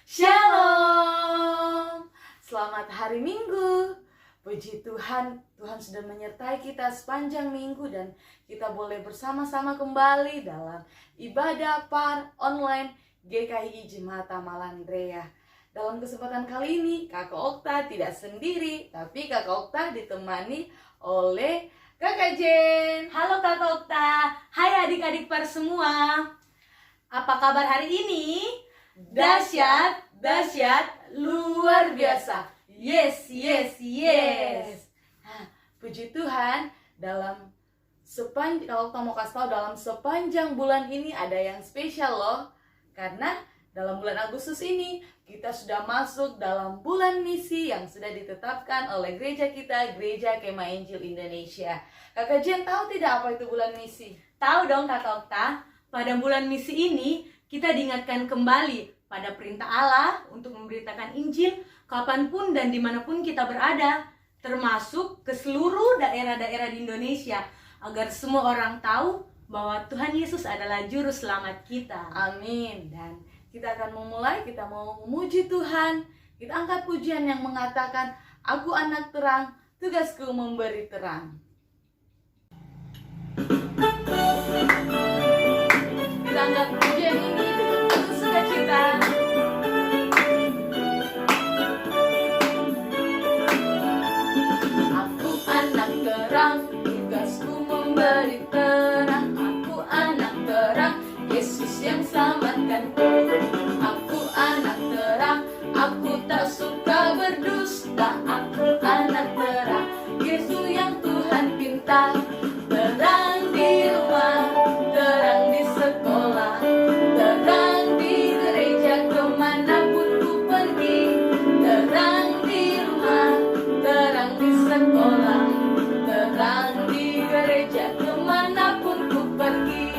Shalom. Selamat hari Minggu. Puji Tuhan, Tuhan sudah menyertai kita sepanjang minggu dan kita boleh bersama-sama kembali dalam ibadah par online GKI Jemata Malandrea. Dalam kesempatan kali ini, Kakak Okta tidak sendiri, tapi Kakak Okta ditemani oleh Kakak Jen. Halo Kakak Okta, hai adik-adik par semua. Apa kabar hari ini? Dahsyat, luar biasa. Yes. Nah, puji Tuhan, dalam kalau kamu mau kasih tahu, dalam sepanjang bulan ini ada yang spesial loh. Karena dalam bulan Agustus ini kita sudah masuk dalam bulan misi yang sudah ditetapkan oleh gereja kita, Gereja Kemah Injil Indonesia. Kakak Jen tahu tidak apa itu bulan misi? Tahu dong Kakak Okta, pada bulan misi ini kita diingatkan kembali pada perintah Allah untuk memberitakan Injil kapanpun dan dimanapun kita berada, termasuk ke seluruh daerah-daerah di Indonesia, agar semua orang tahu bahwa Tuhan Yesus adalah juru selamat kita. Amin. Dan kita akan memulai, kita mau memuji Tuhan. Kita angkat pujian yang mengatakan, "Aku anak terang, tugasku memberi terang." Kita angkat pujian ini dengan penuh sukacita. Aku anak terang, tugasku memberi terang. Aku anak terang, Yesus yang selamatkanku. Aku anak terang, aku tak suka berdusta. Aku anak terang, Yesus yang Tuhan pinta. Terang di rumah, terang di sekolah, terang di gereja kemanapun ku pergi. Terang di rumah, terang di sekolah, terang di gereja kemanapun ku pergi.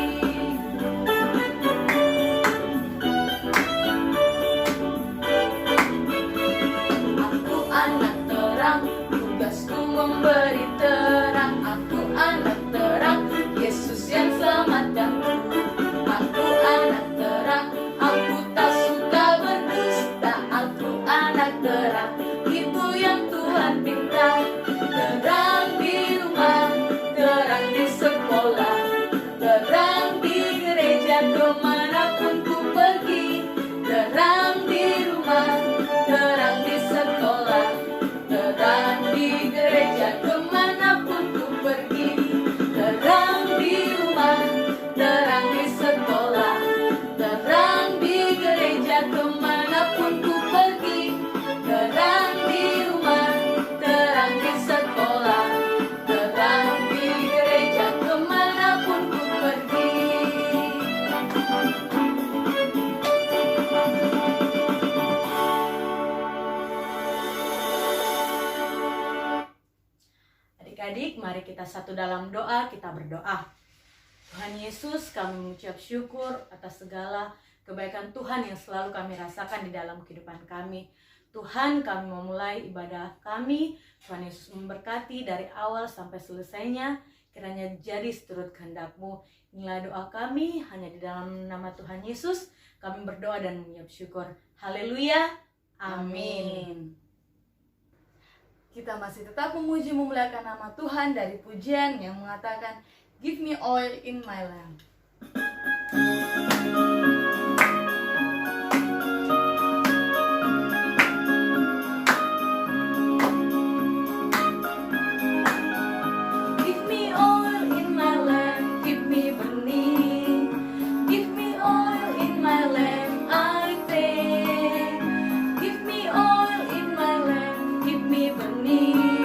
Aku anak terang, tugasku memberi terang. Aku anak terang, Yesus yang selamatkanku. Aku anak terang, aku tak suka berdusta. Aku anak terang, itu yang Tuhan pinta. Terang di rumah, terang di sekolah, terang di gereja kemanapun ku pergi. Terang di rumah, terang di sekolah, terang di gereja kemanapun ku pergi. Terang di rumah, terang di sekolah, terang di gereja kemanapun ku pergi. Terang di rumah, terang di sekolah, terang di gereja kemanapun ku pergi. Adik-adik, mari kita satu dalam doa, kita berdoa. Tuhan Yesus, kami mengucap syukur atas segala kebaikan Tuhan yang selalu kami rasakan di dalam kehidupan kami. Tuhan, kami memulai ibadah kami. Tuhan Yesus memberkati dari awal sampai selesainya. Kiranya jadi seturut kehendak-Mu. Inilah doa kami, hanya di dalam nama Tuhan Yesus kami berdoa dan mengucap syukur. Haleluya. Amin. Kita masih tetap memuji memuliakan nama Tuhan dari pujian yang mengatakan, "Give me oil in my lamp." Give me oil in my lamp, keep me burning. Give me oil in my lamp, I pray. Give me oil in my lamp, keep me burning.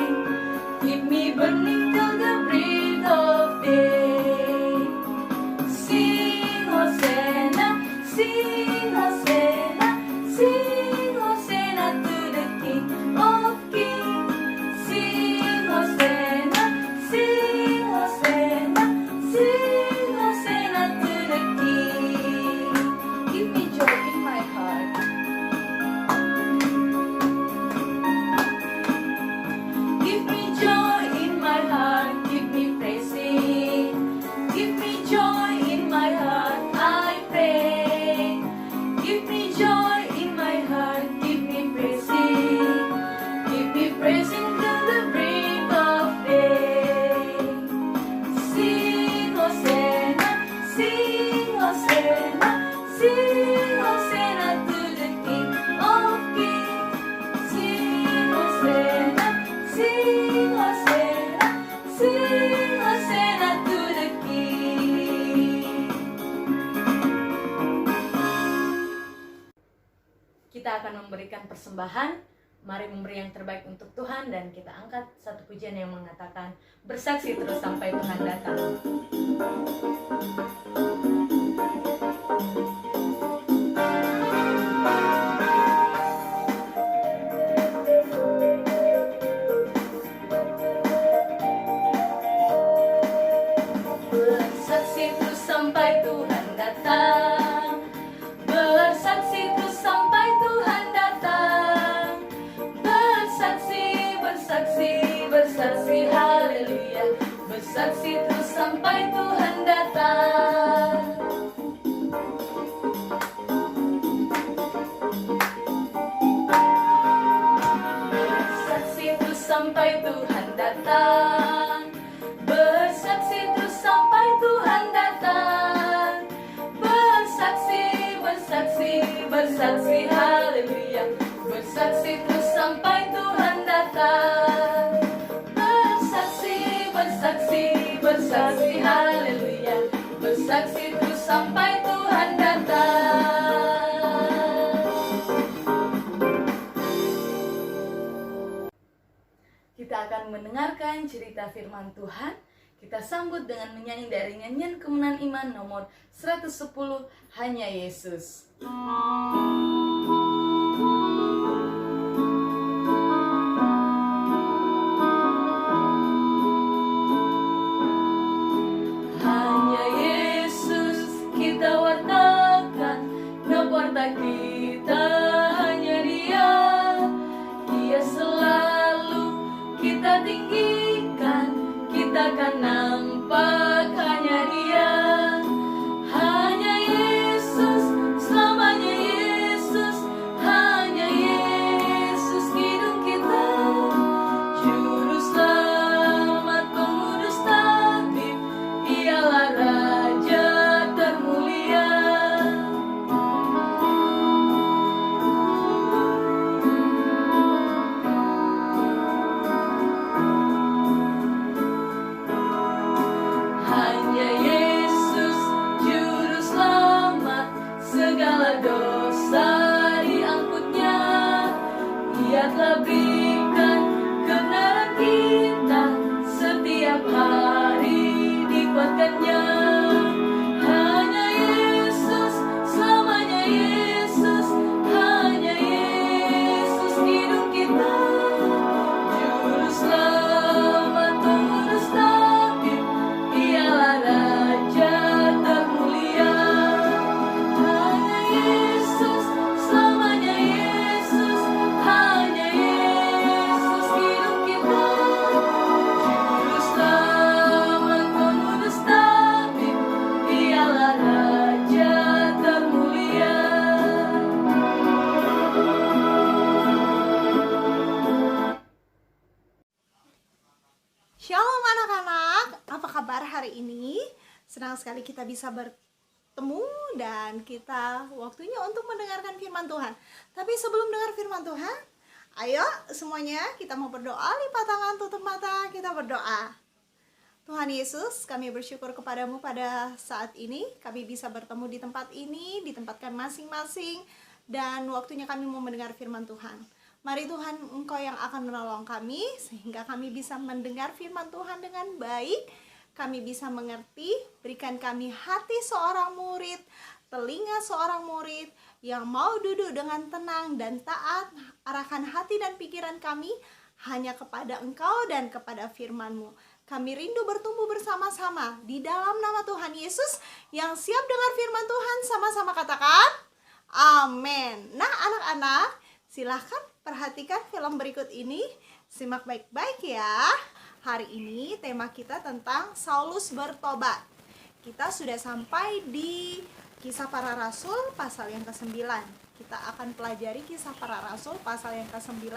Keep me burning till the break of day. Sing Hosanna. memberikan persembahan, mari memberi yang terbaik untuk Tuhan, dan kita angkat satu pujian yang mengatakan bersaksi terus sampai Tuhan datang. Bersaksi terus sampai Tuhan datang. Bersaksi terus sampai Tuhan datang. Bersaksi, bersaksi, bersaksi, haleluya. Bersaksi terus sampai Tuhan datang. Bersaksi terus sampai Tuhan datang. Bersaksi terus sampai Tuhan datang. Bersaksi, bersaksi, bersaksi, haleluya. Bersaksi terus sampai Tuhan datang. Bersaksi, bersaksi, bersaksi, haleluya. Bersaksi terus sampai Tuhan datang. Kita akan mendengarkan cerita firman Tuhan. Kita sambut dengan menyanyi dari nyanyian Kemenangan Iman nomor 110, Hanya Yesus. Hanya Yesus kita wartakan, nawarta kita hanya Dia. Dia selalu kita tinggikan, kita akan nampak hanya Dia. Hanya Yesus, selamanya Yesus, hanya Yesus hidung kita. Juru selamat, pengurus tabib, Dialah Raja termulia. Hanya Yesus juru selamat, segala dosa diangkutnya. Ia telah berikan kebenaran kita, setiap hari dikuatkannya. Hanya Yesus, selamanya Yesus, hanya Yesus hidup kita. Juru selamat, pengurus tabib, Dialah Raja termulia. Hanya Yesus, selamanya Yesus, hanya Yesus hidup kita. Juru selamat, pengurus tabib, Dialah Raja termulia. Shalom anak-anak, apa kabar hari ini? Senang sekali kita bisa bertemu dan kita waktunya untuk mendengarkan firman Tuhan. Tapi sebelum dengar firman Tuhan, ayo semuanya kita mau berdoa, lipat tangan, tutup mata, kita berdoa. Tuhan Yesus, kami bersyukur kepadamu pada saat ini. Kami bisa bertemu di tempat ini, ditempatkan masing-masing, dan waktunya kami mau mendengar firman Tuhan. Mari Tuhan, Engkau yang akan menolong kami, sehingga kami bisa mendengar firman Tuhan dengan baik. Kami bisa mengerti, berikan kami hati seorang murid, telinga seorang murid, yang mau duduk dengan tenang dan taat, arahkan hati dan pikiran kami hanya kepada Engkau dan kepada firman-Mu. Kami rindu bertumbuh bersama-sama di dalam nama Tuhan Yesus, yang siap dengar firman Tuhan, sama-sama katakan, amin. Nah anak-anak, silahkan perhatikan film berikut ini, simak baik-baik ya. Hari ini tema kita tentang Saulus bertobat. Kita sudah sampai di Kisah Para Rasul pasal yang ke-9. Kita akan pelajari Kisah Para Rasul pasal yang ke-9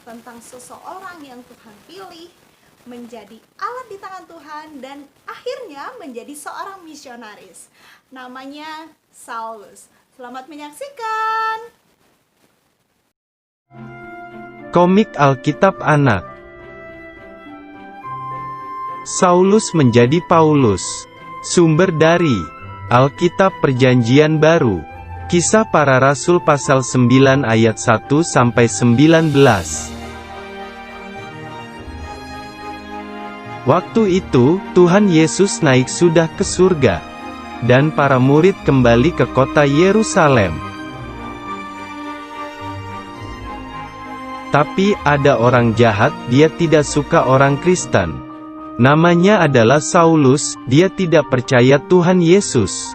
tentang seseorang yang Tuhan pilih menjadi alat di tangan Tuhan dan akhirnya menjadi seorang misionaris. Namanya Saulus. Selamat menyaksikan. Komik Alkitab Anak. Saulus menjadi Paulus. Sumber dari Alkitab Perjanjian Baru. Kisah Para Rasul pasal 9 ayat 1-19. Waktu itu, Tuhan Yesus naik sudah ke surga, dan para murid kembali ke kota Yerusalem. Tapi, ada orang jahat, dia tidak suka orang Kristen. Namanya adalah Saulus, dia tidak percaya Tuhan Yesus.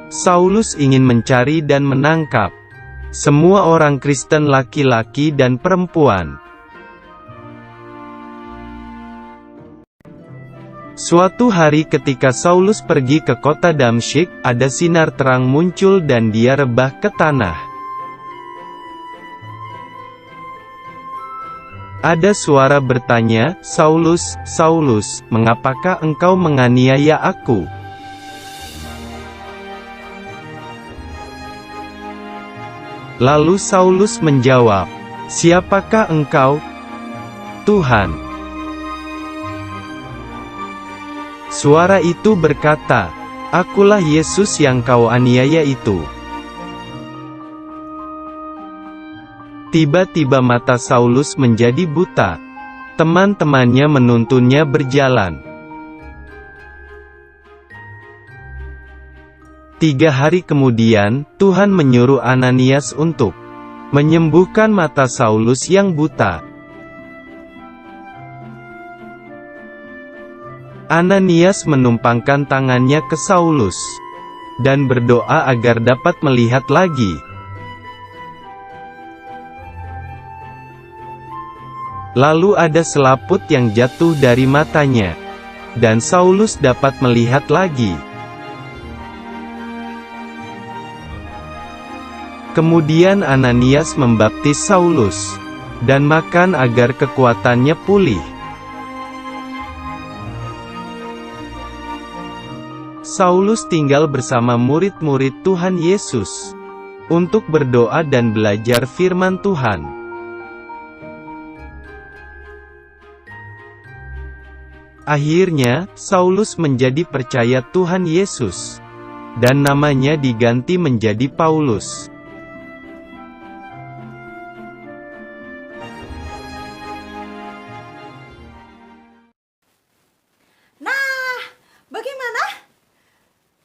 Saulus ingin mencari dan menangkap semua orang Kristen laki-laki dan perempuan. Suatu hari ketika Saulus pergi ke kota Damsyik, ada sinar terang muncul dan dia rebah ke tanah. Ada suara bertanya, "Saulus, Saulus, mengapakah engkau menganiaya aku?" Lalu Saulus menjawab, "Siapakah engkau, Tuhan?" Suara itu berkata, "Akulah Yesus yang kau aniaya itu." Tiba-tiba mata Saulus menjadi buta. Teman-temannya menuntunnya berjalan. 3 hari kemudian, Tuhan menyuruh Ananias untuk menyembuhkan mata Saulus yang buta. Ananias menumpangkan tangannya ke Saulus dan berdoa agar dapat melihat lagi. Lalu ada selaput yang jatuh dari matanya, dan Saulus dapat melihat lagi. Kemudian Ananias membaptis Saulus dan makan agar kekuatannya pulih. Saulus tinggal bersama murid-murid Tuhan Yesus untuk berdoa dan belajar firman Tuhan. Akhirnya, Saulus menjadi percaya Tuhan Yesus, dan namanya diganti menjadi Paulus. Nah, bagaimana?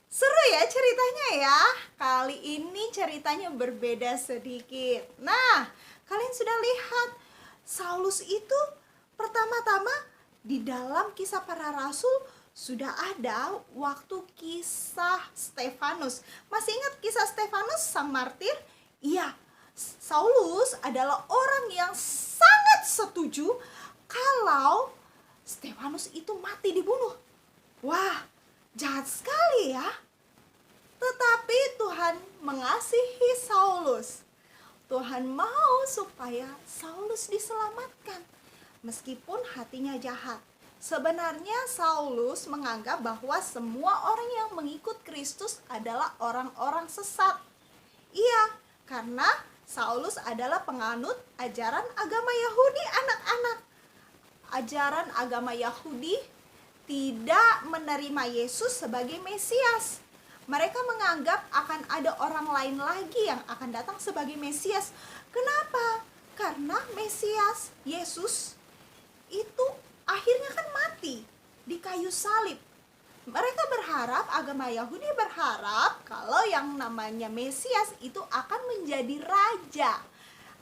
Seru ya ceritanya ya. Kali ini ceritanya berbeda sedikit. Nah, kalian sudah lihat Saulus itu pertama-tama di dalam Kisah Para Rasul sudah ada waktu kisah Stefanus. Masih ingat kisah Stefanus sang martir? Iya, Saulus adalah orang yang sangat setuju kalau Stefanus itu mati dibunuh. Wah, jahat sekali ya. Tetapi Tuhan mengasihi Saulus. Tuhan mau supaya Saulus diselamatkan, meskipun hatinya jahat. Sebenarnya Saulus menganggap bahwa semua orang yang mengikut Kristus adalah orang-orang sesat. Iya, karena Saulus adalah penganut ajaran agama Yahudi, anak-anak. Ajaran agama Yahudi tidak menerima Yesus sebagai Mesias. Mereka menganggap akan ada orang lain lagi yang akan datang sebagai Mesias. Kenapa? Karena Mesias, Yesus, itu akhirnya kan mati di kayu salib. Mereka berharap, agama Yahudi berharap kalau yang namanya Mesias itu akan menjadi raja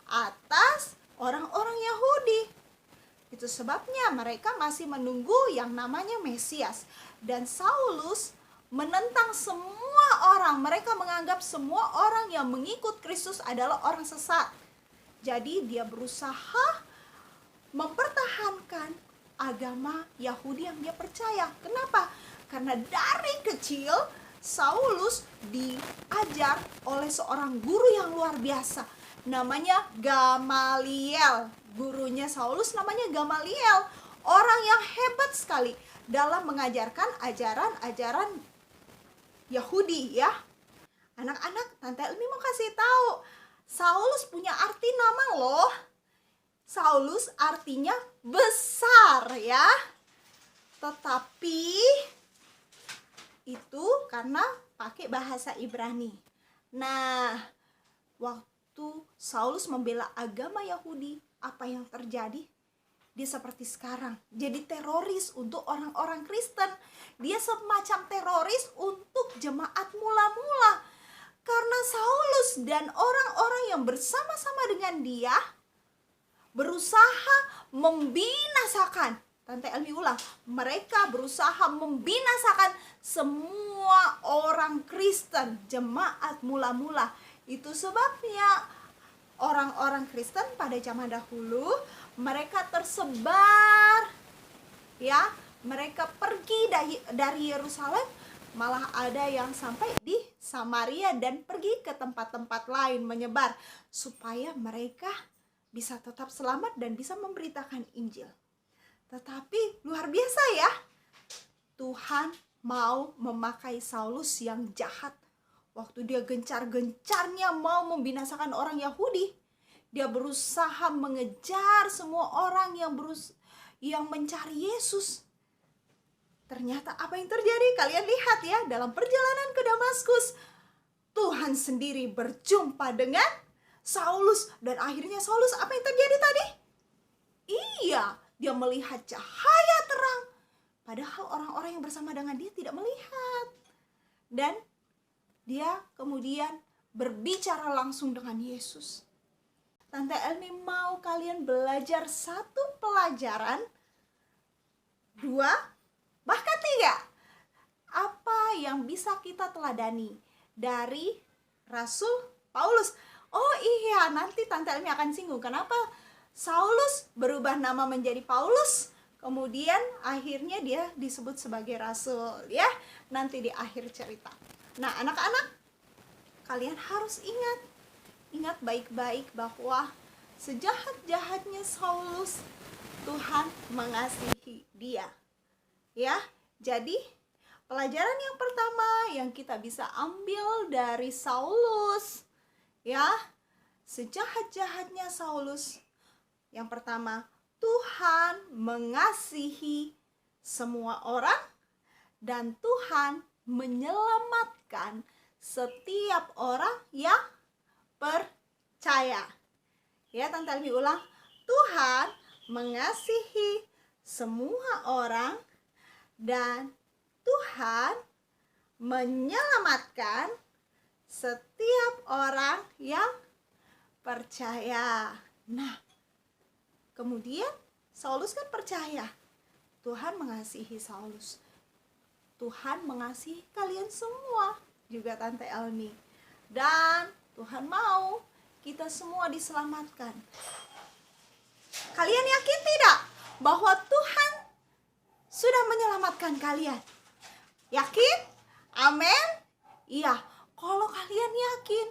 atas orang-orang Yahudi. Itu sebabnya mereka masih menunggu yang namanya Mesias. Dan Saulus menentang semua orang. Mereka menganggap semua orang yang mengikut Kristus adalah orang sesat. Jadi dia berusaha mempertahankan agama Yahudi yang dia percaya. Kenapa? Karena dari kecil Saulus diajar oleh seorang guru yang luar biasa. Namanya Gamaliel. Gurunya Saulus namanya Gamaliel. Orang yang hebat sekali dalam mengajarkan ajaran-ajaran Yahudi ya. Anak-anak, Tante Elmi mau kasih tahu, Saulus punya arti nama loh. Saulus artinya besar ya. Tetapi itu karena pakai bahasa Ibrani. Nah, waktu Saulus membela agama Yahudi, apa yang terjadi? Dia seperti sekarang, jadi teroris untuk orang-orang Kristen. Dia semacam teroris untuk jemaat mula-mula. Karena Saulus dan orang-orang yang bersama-sama dengan dia berusaha membinasakan. Tante Elmi ulang, mereka berusaha membinasakan semua orang Kristen, jemaat mula-mula. Itu sebabnya orang-orang Kristen pada zaman dahulu mereka tersebar, ya, mereka pergi dari Yerusalem, malah ada yang sampai di Samaria dan pergi ke tempat-tempat lain menyebar supaya mereka bisa tetap selamat dan bisa memberitakan Injil. Tetapi luar biasa ya, Tuhan mau memakai Saulus yang jahat. Waktu dia gencar-gencarnya mau membinasakan orang Yahudi, dia berusaha mengejar semua orang yang mencari Yesus. Ternyata apa yang terjadi? Kalian lihat ya, dalam perjalanan ke Damaskus, Tuhan sendiri berjumpa dengan Saulus. Dan akhirnya Saulus, apa yang terjadi tadi? Iya, dia melihat cahaya terang. Padahal orang-orang yang bersama dengan dia tidak melihat. Dan dia kemudian berbicara langsung dengan Yesus. Tante Elmi mau kalian belajar satu pelajaran, 2, bahkan 3. Apa yang bisa kita teladani dari Rasul Paulus? Oh iya, nanti Tante Elmi akan singgung kenapa Saulus berubah nama menjadi Paulus, kemudian akhirnya dia disebut sebagai rasul, ya, nanti di akhir cerita. Nah, anak-anak, kalian harus ingat baik-baik bahwa sejahat-jahatnya Saulus, Tuhan mengasihi dia. Ya, jadi pelajaran yang pertama yang kita bisa ambil dari Saulus, ya, sejahat-jahatnya Saulus, yang pertama, Tuhan mengasihi semua orang dan Tuhan menyelamatkan setiap orang yang percaya. Ya, Tante Elmi ulang, Tuhan mengasihi semua orang dan Tuhan menyelamatkan setiap orang yang percaya. Nah, kemudian Saulus kan percaya. Tuhan mengasihi Saulus. Tuhan mengasihi kalian semua, juga Tante Elmi. Dan Tuhan mau kita semua diselamatkan. Kalian yakin tidak bahwa Tuhan sudah menyelamatkan kalian? Yakin? Amin? Iya. Kalau kalian yakin,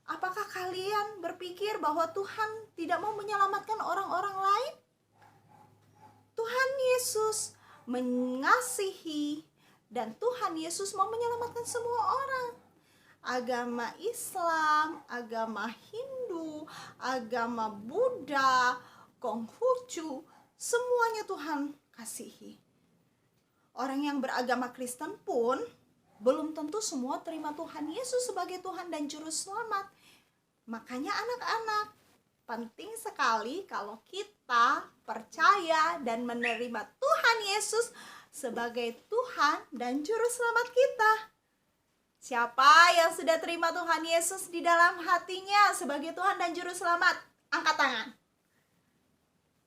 apakah kalian berpikir bahwa Tuhan tidak mau menyelamatkan orang-orang lain? Tuhan Yesus mengasihi dan Tuhan Yesus mau menyelamatkan semua orang. Agama Islam, agama Hindu, agama Buddha, Konghucu, semuanya Tuhan kasihi. Orang yang beragama Kristen pun belum tentu semua terima Tuhan Yesus sebagai Tuhan dan Juru Selamat. Makanya anak-anak, penting sekali kalau kita percaya dan menerima Tuhan Yesus sebagai Tuhan dan Juru Selamat kita. Siapa yang sudah terima Tuhan Yesus di dalam hatinya sebagai Tuhan dan Juru Selamat? Angkat tangan.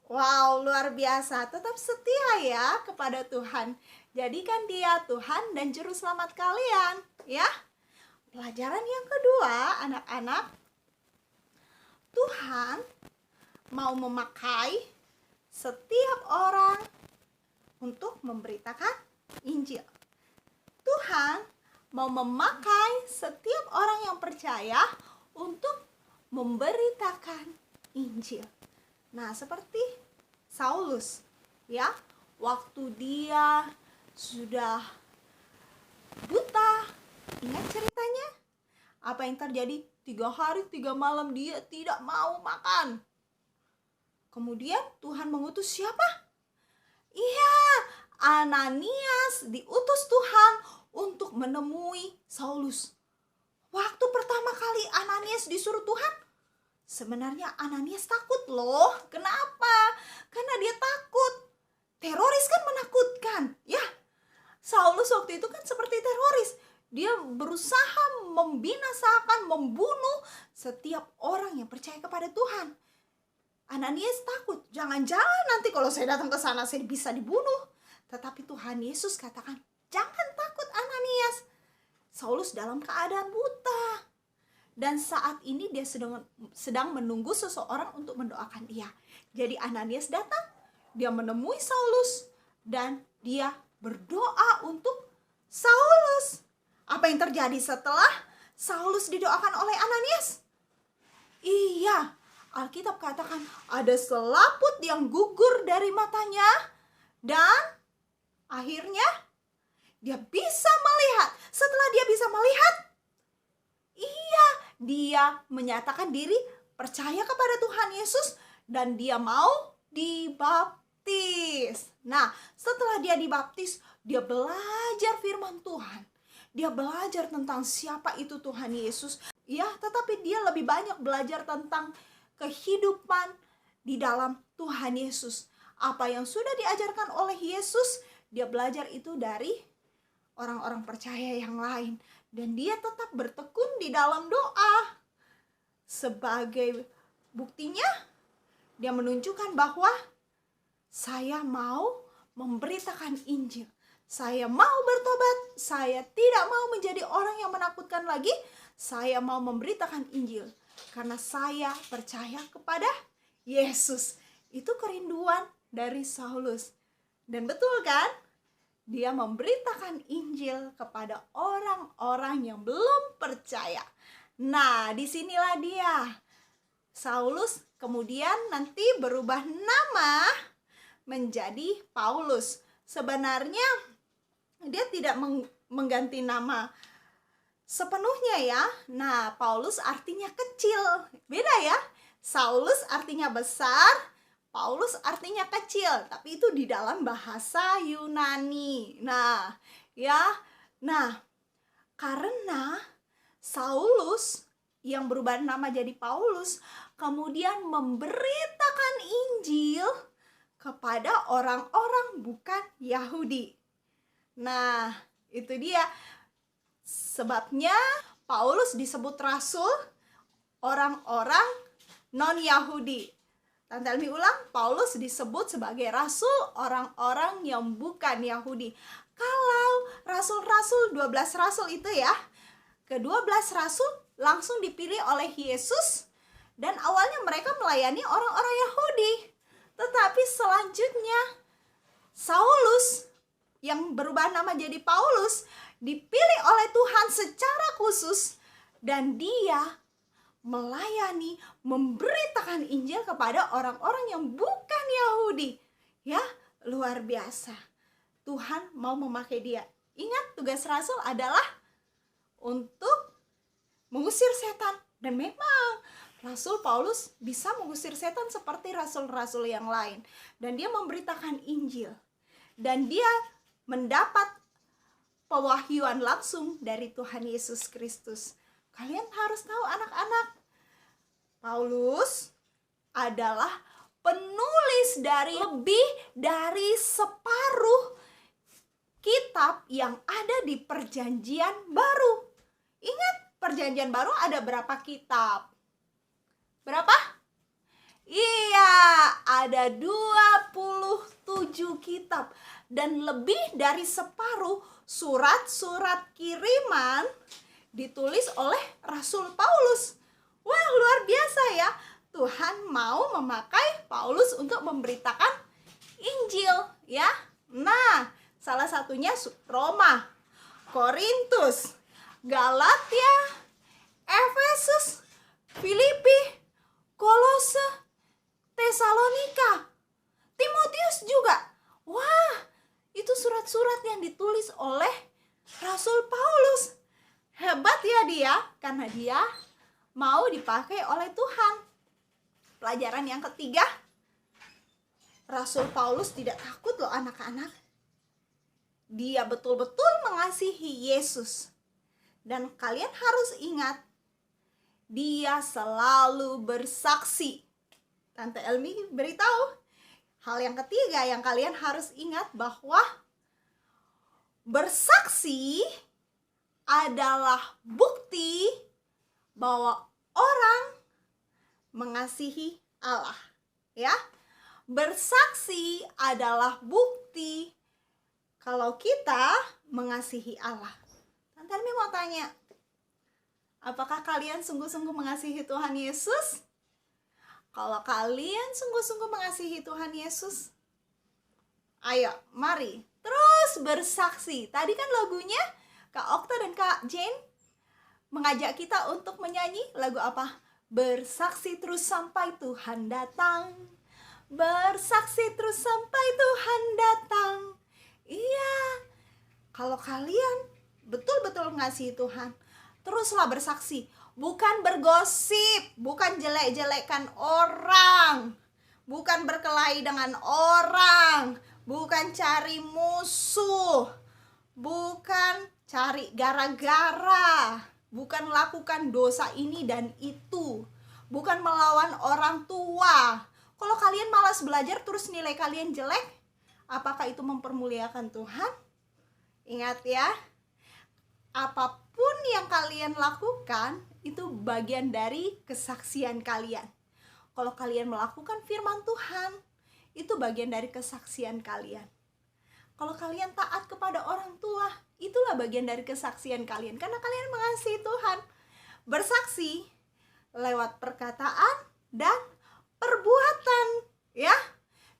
Wow, luar biasa. Tetap setia ya kepada Tuhan. Jadikan dia Tuhan dan Juru Selamat kalian, ya. Pelajaran yang kedua, anak-anak, Tuhan mau memakai setiap orang untuk memberitakan Injil. Tuhan mau memakai setiap orang yang percaya untuk memberitakan Injil. Nah, seperti Saulus, ya, waktu dia sudah buta, ingat ceritanya? Apa yang terjadi? 3 hari 3 malam dia tidak mau makan. Kemudian Tuhan mengutus siapa? Iya, Ananias diutus Tuhan untuk menemui Saulus. Waktu pertama kali Ananias disuruh Tuhan, sebenarnya Ananias takut loh. Kenapa? Karena dia takut. Teroris kan menakutkan, ya. Saulus waktu itu kan seperti teroris. Dia berusaha membinasakan, membunuh setiap orang yang percaya kepada Tuhan. Ananias takut, jangan-jangan nanti kalau saya datang ke sana saya bisa dibunuh. Tetapi Tuhan Yesus katakan, jangan takut Ananias. Saulus dalam keadaan buta. Dan saat ini dia sedang menunggu seseorang untuk mendoakan dia. Jadi Ananias datang, dia menemui Saulus, dan dia berdoa untuk Saulus. Apa yang terjadi setelah Saulus didoakan oleh Ananias? Iya, Alkitab katakan ada selaput yang gugur dari matanya, dan akhirnya dia bisa melihat. Setelah dia bisa melihat, iya, dia menyatakan diri percaya kepada Tuhan Yesus dan dia mau dibaptis. Nah, setelah dia dibaptis, dia belajar firman Tuhan. Dia belajar tentang siapa itu Tuhan Yesus. Ya, tetapi dia lebih banyak belajar tentang kehidupan di dalam Tuhan Yesus. Apa yang sudah diajarkan oleh Yesus, dia belajar itu dari orang-orang percaya yang lain. Dan dia tetap bertekun di dalam doa. Sebagai buktinya, dia menunjukkan bahwa saya mau memberitakan Injil. Saya mau bertobat. Saya tidak mau menjadi orang yang menakutkan lagi. Saya mau memberitakan Injil. Karena saya percaya kepada Yesus. Itu kerinduan dari Saulus. Dan betul kan? Dia memberitakan Injil kepada orang-orang yang belum percaya. Nah, disinilah dia. Saulus kemudian nanti berubah nama menjadi Paulus. Sebenarnya dia tidak mengganti nama sepenuhnya ya. Nah, Paulus artinya kecil. Beda ya. Saulus artinya besar, Paulus artinya kecil, tapi itu di dalam bahasa Yunani. Nah, ya. Nah, karena Saulus yang berubah nama jadi Paulus kemudian memberitakan Injil kepada orang-orang bukan Yahudi. Nah, itu dia sebabnya Paulus disebut rasul orang-orang non-Yahudi. Tante Elmi ulang, Paulus disebut sebagai rasul orang-orang yang bukan Yahudi. Kalau rasul-rasul, 12 rasul itu ya, ke-12 rasul langsung dipilih oleh Yesus, dan awalnya mereka melayani orang-orang Yahudi. Tetapi selanjutnya Saulus yang berubah nama jadi Paulus dipilih oleh Tuhan secara khusus, dan dia melayani, memberitakan Injil kepada orang-orang yang bukan Yahudi. Ya, luar biasa. Tuhan mau memakai dia. Ingat, tugas rasul adalah untuk mengusir setan. Dan memang Rasul Paulus bisa mengusir setan seperti rasul-rasul yang lain. Dan dia memberitakan Injil. Dan dia mendapat pewahyuan langsung dari Tuhan Yesus Kristus. Kalian harus tahu anak-anak, Paulus adalah penulis dari lebih dari separuh kitab yang ada di Perjanjian Baru. Ingat, Perjanjian Baru ada berapa kitab? Berapa? Iya, ada 27 kitab. Dan lebih dari separuh surat-surat kiriman ditulis oleh Rasul Paulus. Wah, luar biasa ya. Tuhan mau memakai Paulus untuk memberitakan Injil ya. Nah, salah satunya Roma, Korintus, Galatia, Efesus, Filipi, Kolose, Tesalonika, Timotius juga. Wah, itu surat-surat yang ditulis oleh Rasul Paulus. Hebat ya dia, karena dia mau dipakai oleh Tuhan. Pelajaran yang ketiga, Rasul Paulus tidak takut loh anak-anak. dia betul-betul mengasihi Yesus. Dan kalian harus ingat, dia selalu bersaksi. Tante Elmi beritahu, hal yang ketiga yang kalian harus ingat bahwa bersaksi adalah bukti bahwa orang mengasihi Allah. Ya, bersaksi adalah bukti kalau kita mengasihi Allah. Tante Elmi mau tanya, apakah kalian sungguh-sungguh mengasihi Tuhan Yesus? Kalau kalian sungguh-sungguh mengasihi Tuhan Yesus, ayo, mari terus bersaksi. Tadi kan lagunya Kak Okta dan Kak Jane mengajak kita untuk menyanyi lagu apa? Bersaksi terus sampai Tuhan datang. Bersaksi terus sampai Tuhan datang. Iya, kalau kalian betul-betul mengasihi Tuhan, teruslah bersaksi. Bukan bergosip, bukan jelek-jelekan orang, bukan berkelahi dengan orang, bukan cari musuh, bukan cari gara-gara, bukan melakukan dosa ini dan itu, bukan melawan orang tua. Kalau kalian malas belajar terus nilai kalian jelek, apakah itu mempermuliakan Tuhan? Ingat ya, apapun yang kalian lakukan itu bagian dari kesaksian kalian. Kalau kalian melakukan firman Tuhan, itu bagian dari kesaksian kalian. Kalau kalian taat kepada orang tua, itulah bagian dari kesaksian kalian, karena kalian mengasihi Tuhan. Bersaksi lewat perkataan dan perbuatan, ya.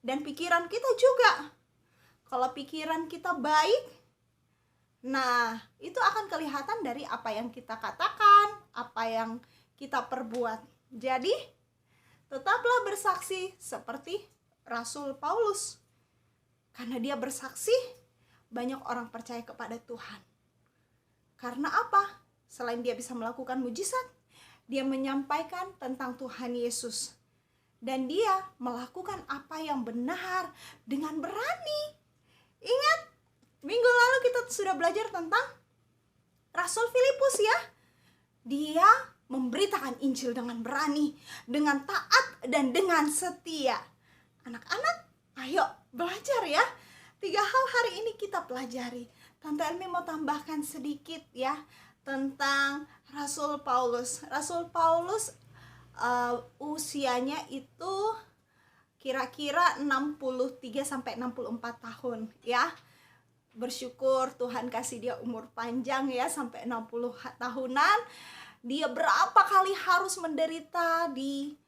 Dan pikiran kita juga. Kalau pikiran kita baik, nah itu akan kelihatan dari apa yang kita katakan, apa yang kita perbuat. Jadi tetaplah bersaksi seperti Rasul Paulus. Karena dia bersaksi, banyak orang percaya kepada Tuhan. Karena apa? Selain dia bisa melakukan mujizat, dia menyampaikan tentang Tuhan Yesus. Dan dia melakukan apa yang benar dengan berani. Ingat, minggu lalu kita sudah belajar tentang Rasul Filipus ya. Dia memberitakan Injil dengan berani, dengan taat, dan dengan setia. Anak-anak, ayo belajar ya. 3 hal hari ini kita pelajari. Tante Elmi mau tambahkan sedikit ya tentang Rasul Paulus. Rasul Paulus usianya itu kira-kira 63-64 tahun ya. Bersyukur Tuhan kasih dia umur panjang ya, sampai 60 tahunan. Dia berapa kali harus menderita di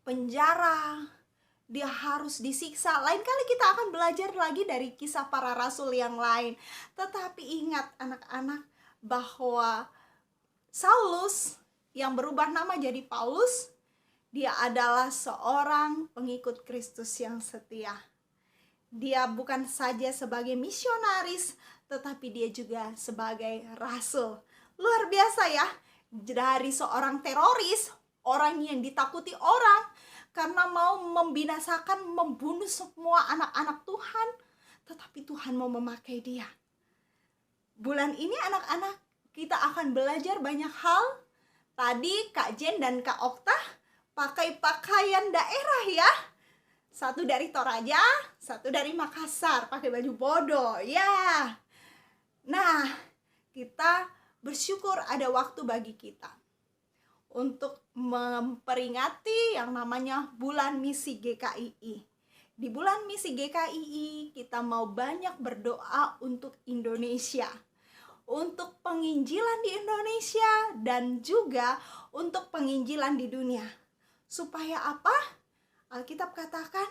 penjara, dia harus disiksa. Lain kali kita akan belajar lagi dari kisah para rasul yang lain. Tetapi ingat anak-anak bahwa Saulus yang berubah nama jadi Paulus, dia adalah seorang pengikut Kristus yang setia. Dia bukan saja sebagai misionaris, tetapi dia juga sebagai rasul. Luar biasa ya, dari seorang teroris, orang yang ditakuti orang karena mau membinasakan, membunuh semua anak-anak Tuhan, tetapi Tuhan mau memakai dia. Bulan ini anak-anak kita akan belajar banyak hal. Tadi Kak Jen dan Kak Okta pakai pakaian daerah ya. Satu dari Toraja, satu dari Makassar, pakai baju bodo ya. Nah, kita bersyukur ada waktu bagi kita untuk memperingati yang namanya bulan misi GKII. Di bulan misi GKII kita mau banyak berdoa untuk Indonesia, untuk penginjilan di Indonesia, dan juga untuk penginjilan di dunia. Supaya apa? Alkitab katakan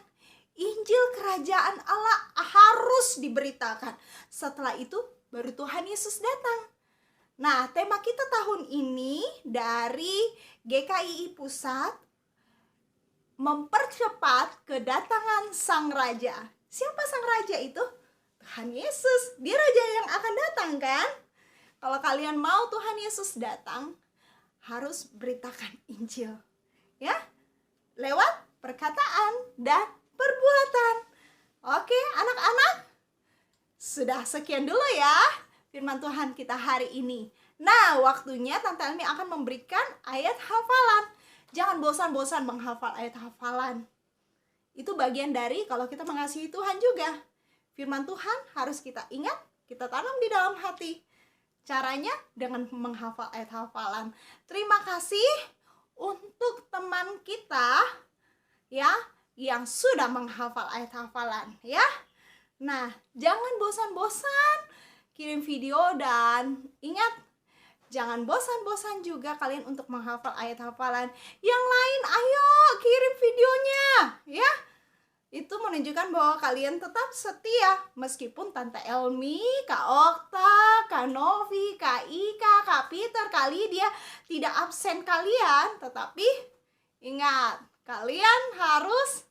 Injil kerajaan Allah harus diberitakan. Setelah itu baru Tuhan Yesus datang. Nah, tema kita tahun ini dari GKII Pusat, mempercepat kedatangan Sang Raja. Siapa Sang Raja itu? Tuhan Yesus. Dia Raja yang akan datang kan? Kalau kalian mau Tuhan Yesus datang, harus beritakan Injil. Ya, lewat perkataan dan perbuatan. Oke, anak-anak, Sudah sekian dulu ya firman Tuhan kita hari ini. Nah, waktunya Tante Elmi akan memberikan ayat hafalan. Jangan bosan-bosan menghafal ayat hafalan. Itu bagian dari kalau kita mengasihi Tuhan juga. Firman Tuhan harus kita ingat, kita tanam di dalam hati. Caranya dengan menghafal ayat hafalan. Terima kasih untuk teman kita ya yang sudah menghafal ayat hafalan ya. Nah, jangan bosan-bosan kirim video dan ingat, jangan bosan-bosan juga kalian untuk menghafal ayat hafalan. Yang lain ayo kirim videonya ya. Itu menunjukkan bahwa kalian tetap setia meskipun Tante Elmi, Kak Okta, Kak Novi, Kak Ika, Kak Peter, Kak Lydia tidak absen kalian. Tetapi ingat, kalian harus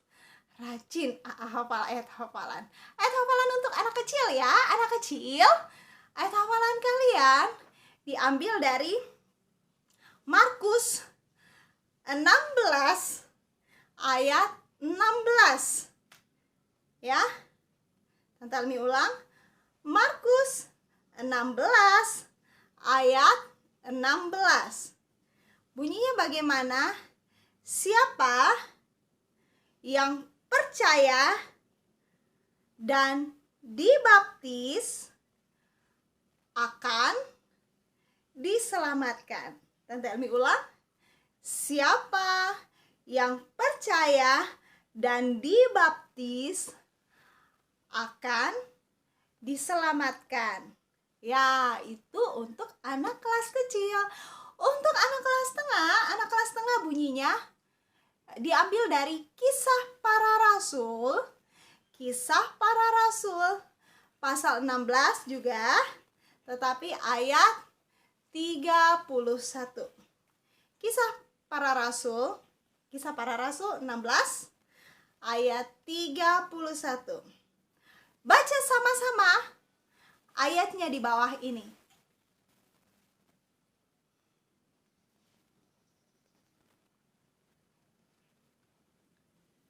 rajin hafal ayat hafalan. Ayat hafalan untuk anak kecil ya. Anak kecil, ayat hafalan kalian diambil dari Markus 16 ayat 16 ya. Tante Elmi ulang, Markus 16 ayat 16. Bunyinya bagaimana? Siapa yang percaya dan dibaptis akan diselamatkan. Tante Elmi ulang, siapa yang percaya dan dibaptis akan diselamatkan. Ya, itu untuk anak kelas kecil. Untuk anak kelas tengah bunyinya diambil dari Kisah Para Rasul. Kisah Para Rasul pasal 16 juga, tetapi ayat 31. Kisah Para Rasul 16 ayat 31. Baca sama-sama ayatnya di bawah ini.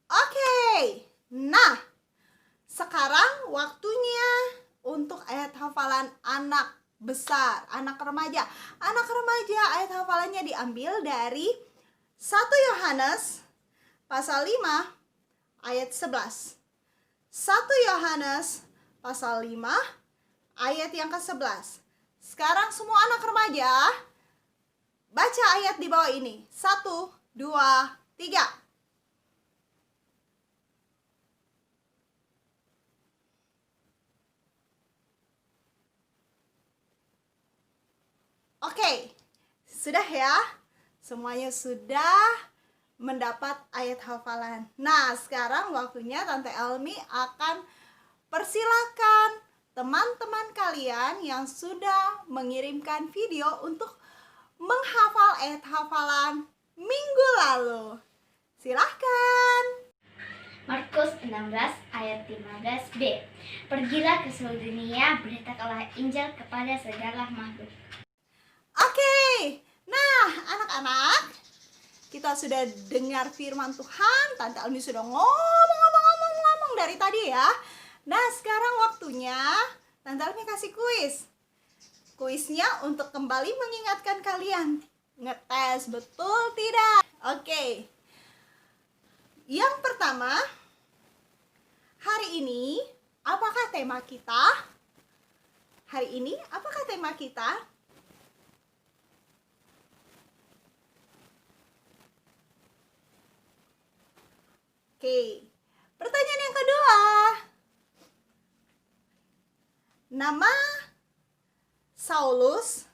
Oke, nah sekarang waktunya untuk ayat hafalan anak besar, anak remaja. Anak remaja ayat hafalannya diambil dari 1 Yohanes pasal 5 ayat 11. 1 Yohanes pasal 5 ayat yang ke-11. Sekarang semua anak remaja baca ayat di bawah ini. 1, 2, 3. Oke, sudah ya? Semuanya sudah mendapat ayat hafalan. Nah, sekarang waktunya Tante Elmi akan persilakan teman-teman kalian yang sudah mengirimkan video untuk menghafal ayat hafalan minggu lalu. Silahkan. Markus 16 ayat 15b. Pergilah ke seluruh dunia, beritakanlah Injil kepada segala makhluk. Oke, nah anak-anak, kita sudah dengar firman Tuhan. Tante Elmi sudah ngomong dari tadi ya. Nah, sekarang waktunya Tante Elmi kasih kuis. Kuisnya untuk kembali mengingatkan kalian. Ngetes betul tidak? Oke. Yang pertama, hari ini apakah tema kita? Hari ini apakah tema kita? Oke, pertanyaan yang kedua. Nama Saulus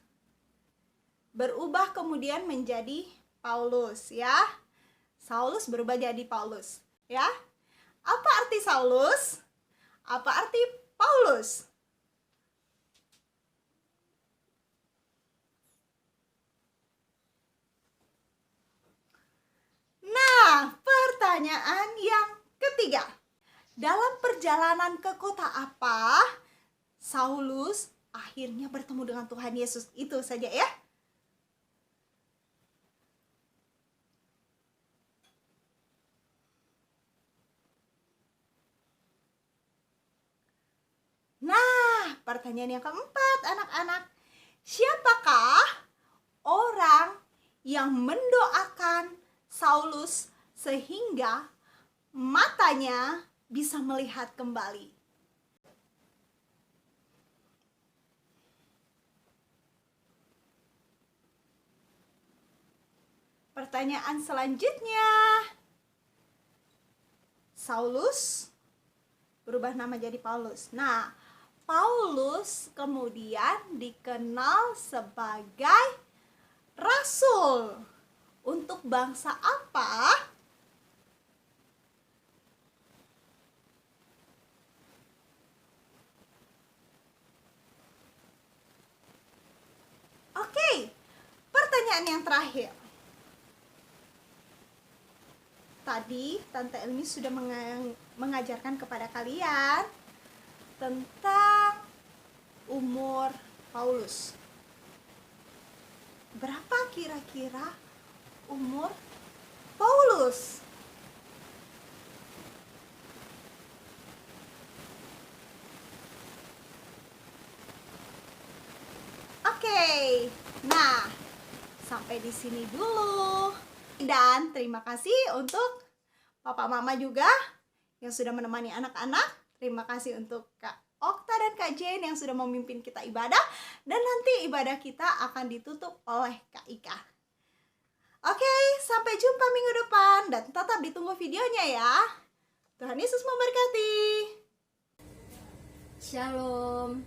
berubah kemudian menjadi Paulus ya. Saulus berubah jadi Paulus ya. Apa arti Saulus? Apa arti Paulus? Nah, pertanyaan yang ketiga. Dalam perjalanan ke kota apa Saulus akhirnya bertemu dengan Tuhan Yesus? Itu saja ya. Nah, Pertanyaan yang keempat, anak-anak. Siapakah orang yang mendoakan Saulus sehingga matanya bisa melihat kembali? Pertanyaan selanjutnya. Saulus berubah nama jadi Paulus. Nah, Paulus kemudian dikenal sebagai rasul. Untuk bangsa apa? Oke, pertanyaan yang terakhir. Tadi Tante Elmi sudah mengajarkan kepada kalian tentang umur Paulus. Berapa kira-kira umur Paulus? Oke, nah sampai di sini dulu. Dan terima kasih untuk Papa Mama juga yang sudah menemani anak-anak. Terima kasih untuk Kak Okta dan Kak Jane yang sudah memimpin kita ibadah. Dan nanti ibadah kita akan ditutup oleh Kak Ika. Oke, sampai jumpa minggu depan. Dan tetap ditunggu videonya ya. Tuhan Yesus memberkati. Shalom.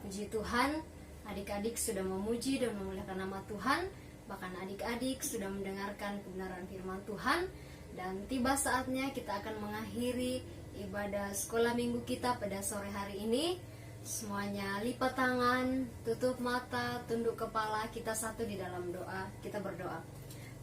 Puji Tuhan, adik-adik sudah memuji dan memuliakan nama Tuhan. Bahkan adik-adik sudah mendengarkan kebenaran firman Tuhan. Dan tiba saatnya kita akan mengakhiri ibadah sekolah minggu kita pada sore hari ini. Semuanya lipat tangan, tutup mata, tunduk kepala, kita satu di dalam doa. Kita berdoa.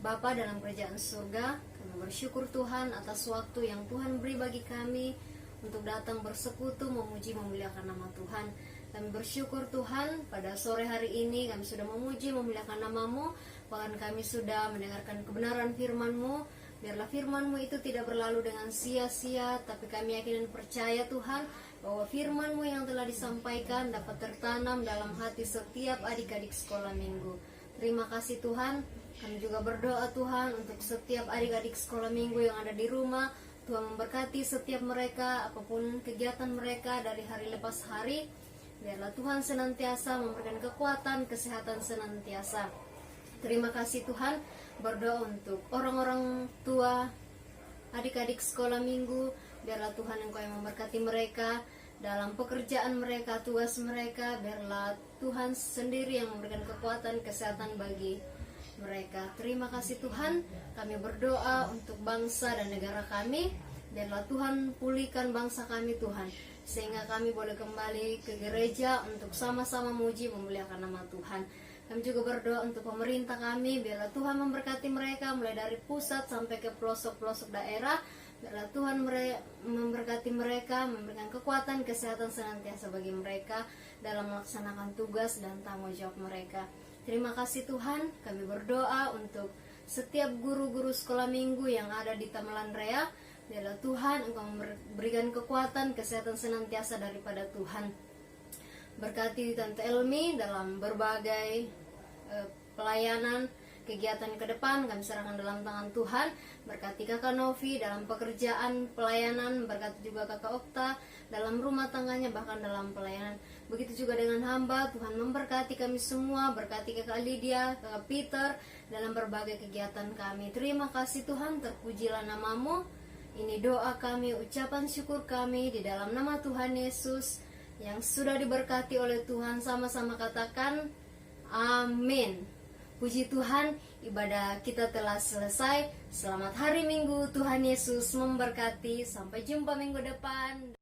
Bapa dalam kerajaan surga, kami bersyukur Tuhan atas waktu yang Tuhan beri bagi kami untuk datang bersekutu memuji memuliakan nama Tuhan. Kami bersyukur Tuhan pada sore hari ini kami sudah memuji memuliakan nama-Mu. Bahkan kami sudah mendengarkan kebenaran firman-Mu. Biarlah firman-Mu itu tidak berlalu dengan sia-sia, tapi kami yakin dan percaya Tuhan bahwa firman-Mu yang telah disampaikan dapat tertanam dalam hati setiap adik-adik sekolah minggu. Terima kasih Tuhan. Kami juga berdoa Tuhan untuk setiap adik-adik sekolah minggu yang ada di rumah. Tuhan memberkati setiap mereka, apapun kegiatan mereka dari hari lepas hari. Biarlah Tuhan senantiasa memberikan kekuatan, kesehatan senantiasa. Terima kasih Tuhan. Berdoa untuk orang-orang tua, adik-adik sekolah minggu. Biarlah Tuhan Engkau yang memberkati mereka dalam pekerjaan mereka, tugas mereka. Biarlah Tuhan sendiri yang memberikan kekuatan, kesehatan bagi mereka. Terima kasih Tuhan. Kami berdoa untuk bangsa dan negara kami. Biarlah Tuhan pulihkan bangsa kami Tuhan, sehingga kami boleh kembali ke gereja untuk sama-sama muji memuliakan nama Tuhan. Kami juga berdoa untuk pemerintah kami. Biarlah Tuhan memberkati mereka mulai dari pusat sampai ke pelosok-pelosok daerah. Biarlah Tuhan memberkati mereka, memberikan kekuatan, kesehatan senantiasa bagi mereka dalam melaksanakan tugas dan tanggung jawab mereka. Terima kasih Tuhan. Kami berdoa untuk setiap guru-guru sekolah minggu yang ada di Tamelan Rea. Biarlah Tuhan Engkau memberikan kekuatan, kesehatan senantiasa daripada Tuhan. Berkati Tante Elmi dalam berbagai pelayanan, kegiatan ke depan. Kami serahkan dalam tangan Tuhan. Berkati Kakak Novi dalam pekerjaan, pelayanan. Berkati juga Kakak Okta dalam rumah tangganya, bahkan dalam pelayanan. Begitu juga dengan hamba. Tuhan memberkati kami semua. Berkati Kakak Lydia, Kakak Peter dalam berbagai kegiatan kami. Terima kasih Tuhan. Terpujilah nama-Mu. Ini doa kami, ucapan syukur kami di dalam nama Tuhan Yesus yang sudah diberkati oleh Tuhan. Sama-sama katakan amin. Puji Tuhan, ibadah kita telah selesai. Selamat hari Minggu, Tuhan Yesus memberkati. Sampai jumpa minggu depan.